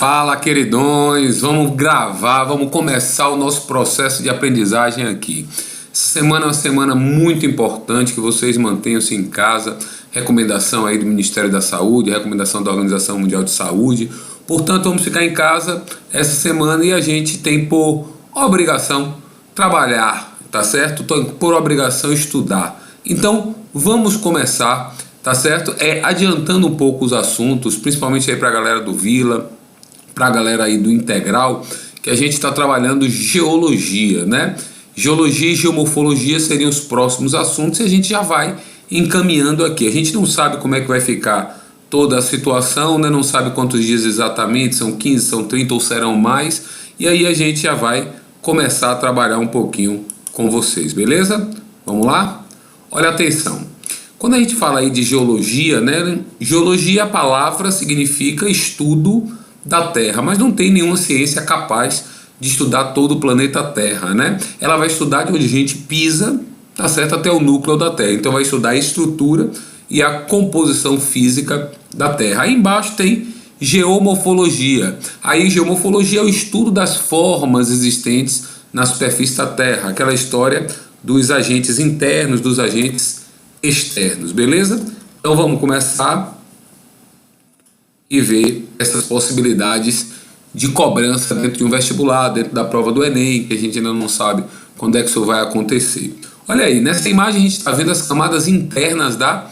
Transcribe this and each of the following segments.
Fala, queridões, vamos gravar, vamos começar o nosso processo de aprendizagem aqui. Essa semana é uma semana muito importante, que vocês mantenham-se em casa, recomendação aí do Ministério da Saúde, recomendação da Organização Mundial de Saúde. Portanto, vamos ficar em casa essa semana e a gente tem por obrigação trabalhar, tá certo? Por obrigação estudar. Então, vamos começar, tá certo? Adiantando um pouco os assuntos, principalmente aí para a galera do Vila, para a galera aí do Integral, que a gente está trabalhando geologia, né? Geologia e geomorfologia seriam os próximos assuntos e a gente já vai encaminhando aqui. A gente não sabe como é que vai ficar toda a situação, né? Não sabe quantos dias exatamente, são 15, são 30 ou serão mais, e aí a gente já vai começar a trabalhar um pouquinho com vocês, beleza? Vamos lá? Olha, atenção. Quando a gente fala aí de geologia, né? Geologia, a palavra significa estudo da Terra, mas não tem nenhuma ciência capaz de estudar todo o planeta Terra, né? Ela vai estudar de onde a gente pisa, tá certo, até o núcleo da Terra. Então vai estudar a estrutura e a composição física da Terra. Aí embaixo tem geomorfologia. Aí geomorfologia é o estudo das formas existentes na superfície da Terra, aquela história dos agentes internos, dos agentes externos, beleza? Então vamos começar e ver essas possibilidades de cobrança dentro de um vestibular, dentro da prova do Enem, que a gente ainda não sabe quando é que isso vai acontecer. Olha aí, nessa imagem a gente está vendo as camadas internas da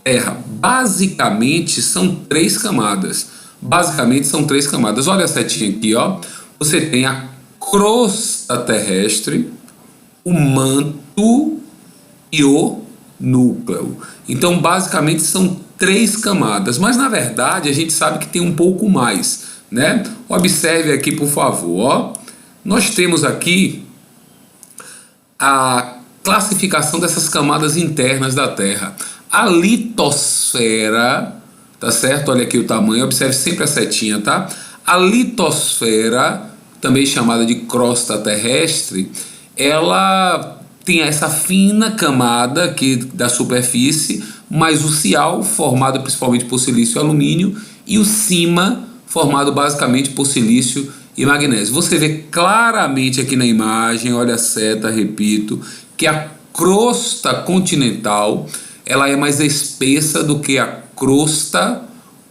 Terra. Basicamente são três camadas. Olha a setinha aqui, ó. Você tem a crosta terrestre, o manto e o núcleo. Então, basicamente são três camadas, mas na verdade a gente sabe que tem um pouco mais, né? Observe aqui, por favor, ó. Nós temos aqui a classificação dessas camadas internas da Terra. A litosfera, tá certo? Olha aqui o tamanho, observe sempre a setinha, tá? A litosfera, também chamada de crosta terrestre, ela tem essa fina camada aqui da superfície, mais o cial, formado principalmente por silício e alumínio, e o cima, formado basicamente por silício e magnésio. Você vê claramente aqui na imagem, olha a seta, repito, que a crosta continental ela é mais espessa do que a crosta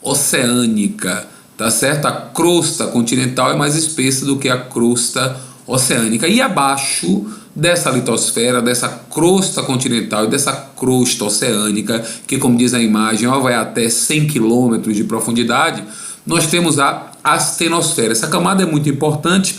oceânica, tá certo? A crosta continental é mais espessa do que a crosta oceânica. E abaixo dessa litosfera, dessa crosta continental e dessa crosta oceânica, que, como diz a imagem, vai até 100 km de profundidade, nós temos a astenosfera. Essa camada é muito importante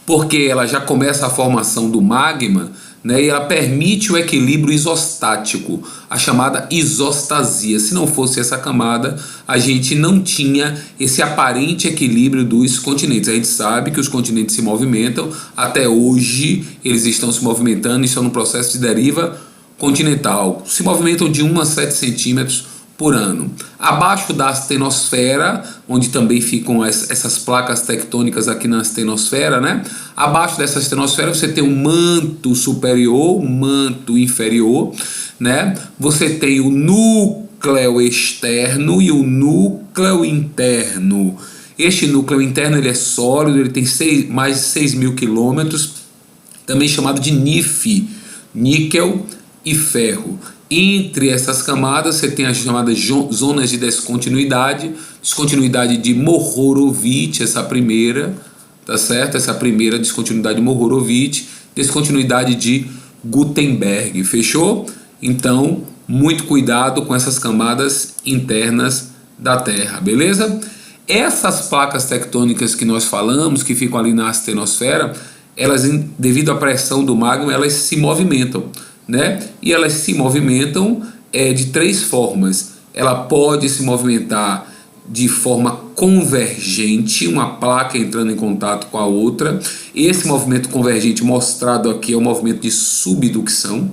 porque ela já começa a formação do magma, né, e ela permite o equilíbrio isostático, a chamada isostasia. Se não fosse essa camada, a gente não tinha esse aparente equilíbrio dos continentes. A gente sabe que os continentes se movimentam, até hoje eles estão se movimentando e estão no processo de deriva continental. Se movimentam de 1 a 7 centímetros por ano. Abaixo da astenosfera, onde também ficam essas placas tectônicas aqui na astenosfera, né? Abaixo dessa astenosfera você tem um manto superior, um manto inferior, né? Você tem o núcleo externo e o núcleo interno. Este núcleo interno ele é sólido, ele tem mais de 6 mil quilômetros, também chamado de NIF, níquel e ferro. Entre essas camadas você tem as chamadas zonas de descontinuidade de Mohorovic, essa primeira, tá certo? Essa primeira descontinuidade de Mohorovic, descontinuidade de Gutenberg, fechou? Então, muito cuidado com essas camadas internas da Terra, beleza? Essas placas tectônicas que nós falamos, que ficam ali na astenosfera, elas, devido à pressão do magma, elas se movimentam, né? E elas se movimentam de três formas. Ela pode se movimentar de forma convergente, uma placa entrando em contato com a outra. Esse movimento convergente mostrado aqui é o movimento de subducção,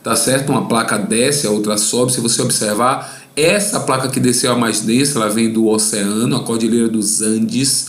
tá certo? Uma placa desce, a outra sobe. Se você observar, essa placa que desceu a mais densa, ela vem do oceano, a Cordilheira dos Andes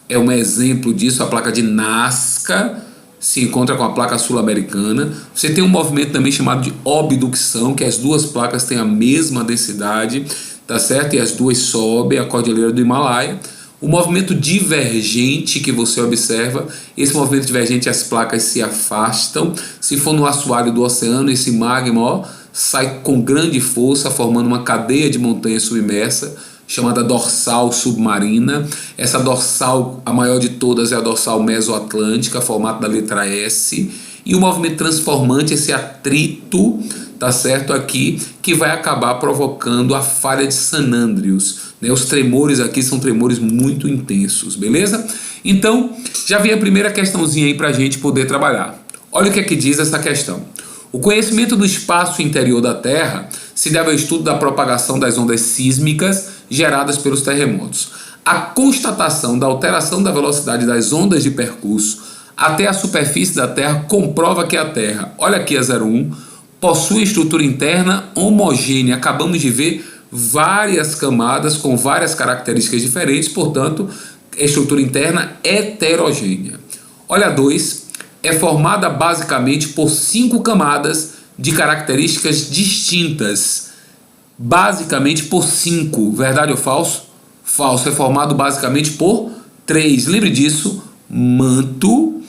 é um exemplo disso. A placa de Nazca se encontra com a placa sul-americana. Você tem um movimento também chamado de obducção, que as duas placas têm a mesma densidade, tá certo? E as duas sobem a Cordilheira do Himalaia. O movimento divergente que você observa, esse movimento divergente, as placas se afastam. Se for no assoalho do oceano, esse magma, ó, sai com grande força, formando uma cadeia de montanhas submersa, chamada dorsal submarina. Essa dorsal, a maior de todas, é a dorsal mesoatlântica, formato da letra S. E o movimento transformante, esse atrito, tá certo, aqui, que vai acabar provocando a falha de San Andreas, né? Os tremores aqui são tremores muito intensos, beleza? Então, já vem a primeira questãozinha aí para a gente poder trabalhar. Olha o que é que diz essa questão. O conhecimento do espaço interior da Terra se deve ao estudo da propagação das ondas sísmicas geradas pelos terremotos. A constatação da alteração da velocidade das ondas de percurso até a superfície da Terra comprova que a Terra, olha aqui a 01, possui estrutura interna homogênea. Acabamos de ver várias camadas com várias características diferentes, portanto, estrutura interna heterogênea. Olha a 2, é formada basicamente por 5 camadas de características distintas. Basicamente por 5, verdade ou falso? Falso, é formado basicamente por 3. Lembre disso, manto,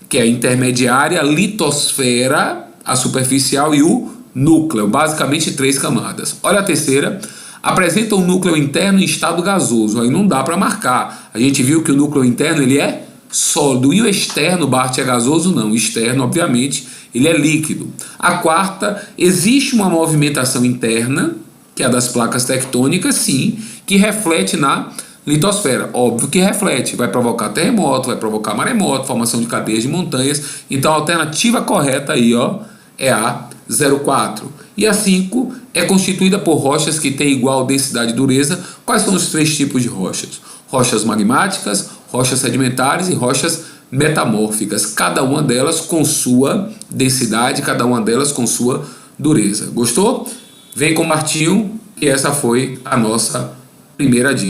que é a intermediária, a litosfera, a superficial, e o núcleo, basicamente 3 camadas. Olha a terceira, apresenta um núcleo interno em estado gasoso. Aí não dá para marcar. A gente viu que o núcleo interno ele é sólido, e o externo, Bart, é gasoso? Não, o externo, obviamente, ele é líquido. A quarta, existe uma movimentação interna, que é a das placas tectônicas, sim, que reflete na litosfera. Óbvio que reflete, vai provocar terremoto, vai provocar maremoto, formação de cadeias de montanhas. Então a alternativa correta aí, ó, é a 04. E a 5 é constituída por rochas que têm igual densidade e dureza. Quais são os 3 tipos de rochas? Rochas magmáticas, rochas sedimentares e rochas metamórficas. Cada uma delas com sua densidade, cada uma delas com sua dureza. Gostou? Vem com o Martinho, e essa foi a nossa primeira dica.